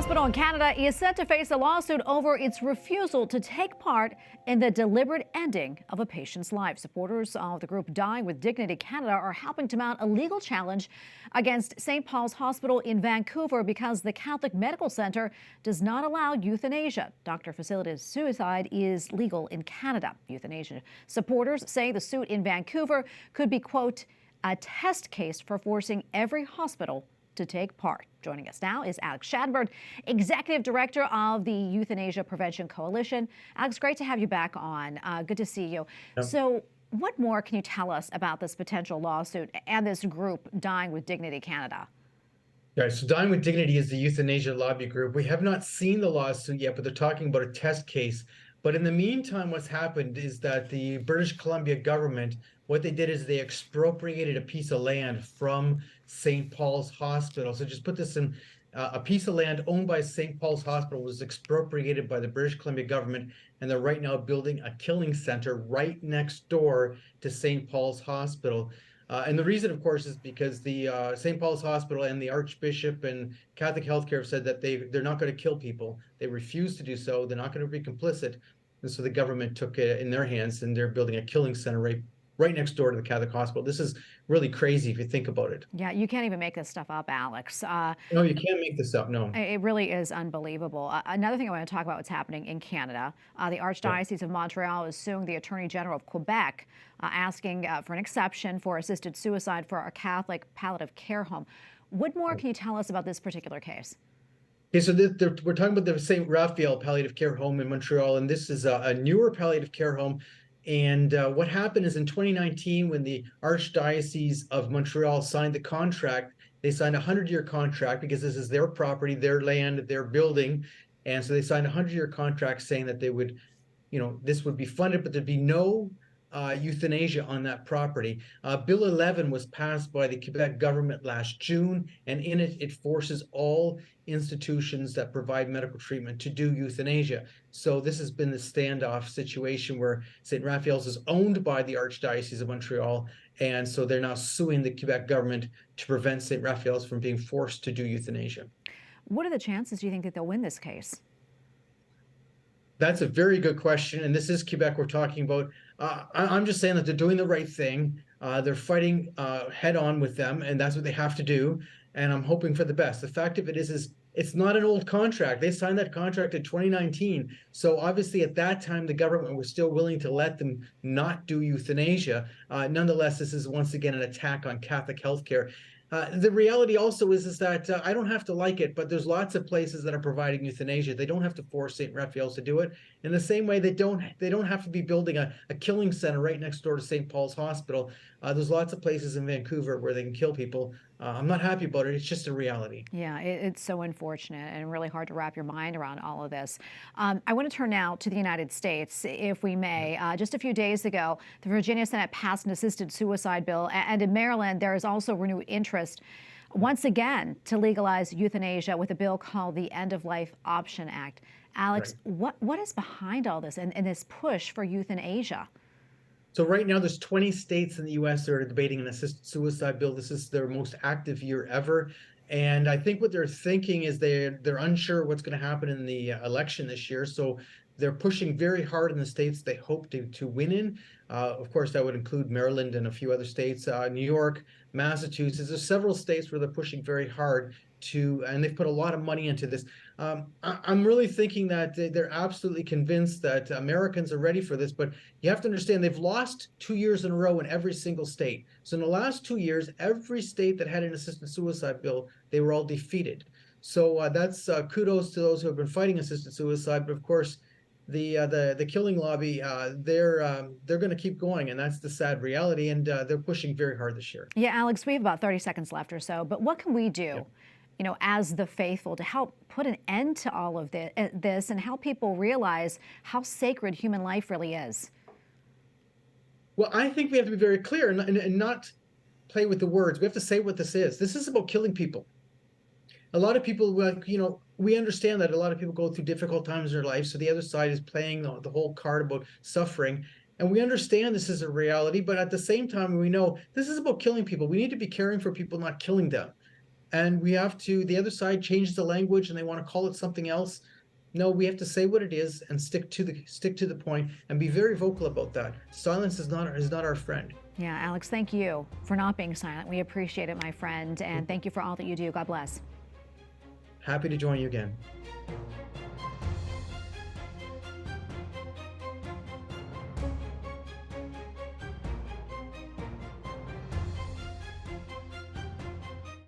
hospital in Canada is set to face a lawsuit over its refusal to take part in the deliberate ending of a patient's life. Supporters of the group Dying with Dignity Canada are helping to mount a legal challenge against St. Paul's Hospital in Vancouver because the Catholic Medical Center does not allow euthanasia. Doctor-facilitated suicide is legal in Canada. Euthanasia supporters say the suit in Vancouver could be, quote, a test case for forcing every hospital to take part. Joining us now is Alex Schadenberg, Executive Director of the Euthanasia Prevention Coalition. Alex, great to have you back on. Good to see you. Yeah. So what more can you tell us about this potential lawsuit and this group, Dying with Dignity Canada? Yeah, so Dying with Dignity is the euthanasia lobby group. We have not seen the lawsuit yet, but they're talking about a test case. But in the meantime, what's happened is that the British Columbia government, what they did is they expropriated a piece of land from St. Paul's Hospital. So just put this in, a piece of land owned by St. Paul's Hospital was expropriated by the British Columbia government, and they're right now building a killing center right next door to St. Paul's Hospital. And the reason, of course, is because the St. Paul's Hospital and the Archbishop and Catholic Healthcare have said that they're not going to kill people. They refuse to do so. They're not going to be complicit. And so the government took it in their hands, and they're building a killing center right next door to the Catholic Hospital. This is really crazy if you think about it. Yeah, you can't even make this stuff up, Alex. No, you can't make this up. No. It really is unbelievable. Another thing I want to talk about what's happening in Canada. The Archdiocese of Montreal is suing the Attorney General of Quebec, asking for an exception for assisted suicide for a Catholic palliative care home. What more can you tell us about this particular case? Okay, so we're talking about the St. Raphael Palliative Care Home in Montreal, and this is a newer palliative care home. And what happened is in 2019, when the Archdiocese of Montreal signed the contract, they signed a 100-year contract because this is their property, their land, their building. And so they signed a 100-year contract saying that they would, this would be funded, but there'd be no euthanasia on that property. Bill 11 was passed by the Quebec government last June, and in it, it forces all institutions that provide medical treatment to do euthanasia. So this has been the standoff situation where St. Raphael's is owned by the Archdiocese of Montreal, and so they're now suing the Quebec government to prevent St. Raphael's from being forced to do euthanasia. What are the chances, do you think, that they'll win this case? That's a very good question, and this is Quebec we're talking about. I'm just saying that they're doing the right thing. They're fighting head on with them, and that's what they have to do. And I'm hoping for the best. The fact of it is it's not an old contract. They signed that contract in 2019. So obviously at that time, the government was still willing to let them not do euthanasia. Nonetheless, this is once again an attack on Catholic healthcare. The reality also is that I don't have to like it, but there's lots of places that are providing euthanasia. They don't have to force St. Raphael's to do it. In the same way, they don't have to be building a killing center right next door to St. Paul's Hospital. There's lots of places in Vancouver where they can kill people. I'm not happy about it. It's just a reality. Yeah, it's so unfortunate and really hard to wrap your mind around all of this. I want to turn now to the United States, if we may. Just a few days ago, the Virginia Senate passed an assisted suicide bill, and in Maryland, there is also renewed interest once again to legalize euthanasia with a bill called the End of Life Option Act. Alex, Right. what is behind all this and this push for euthanasia? So right now, there's 20 states in the U.S. that are debating an assisted suicide bill. This is their most active year ever. And I think what they're thinking is they're unsure what's going to happen in the election this year. So they're pushing very hard in the states they hope to win in. Of course, that would include Maryland and a few other states, New York, Massachusetts. There's several states where they're pushing very hard and they've put a lot of money into this. I'm really thinking that they're absolutely convinced that Americans are ready for this, but you have to understand they've lost 2 years in a row in every single state. So in the last 2 years, every state that had an assisted suicide bill, they were all defeated. So that's kudos to those who have been fighting assisted suicide. But of course, the killing lobby, they're going to keep going, and that's the sad reality. And they're pushing very hard this year. Yeah, Alex, we have about 30 seconds left or so, but what can we do? Yeah. As the faithful to help put an end to all of this and help people realize how sacred human life really is? Well, I think we have to be very clear and not play with the words. We have to say what this is. This is about killing people. A lot of people, we understand that a lot of people go through difficult times in their life. So the other side is playing the whole card about suffering. And we understand this is a reality, but at the same time, we know this is about killing people. We need to be caring for people, not killing them. And we have to, the other side changes the language and they want to call it something else. No, we have to say what it is and stick to the point and be very vocal about that. Silence is not our friend. Yeah, Alex, thank you for not being silent. We appreciate it, my friend, and thank you for all that you do. God bless. Happy to join you again.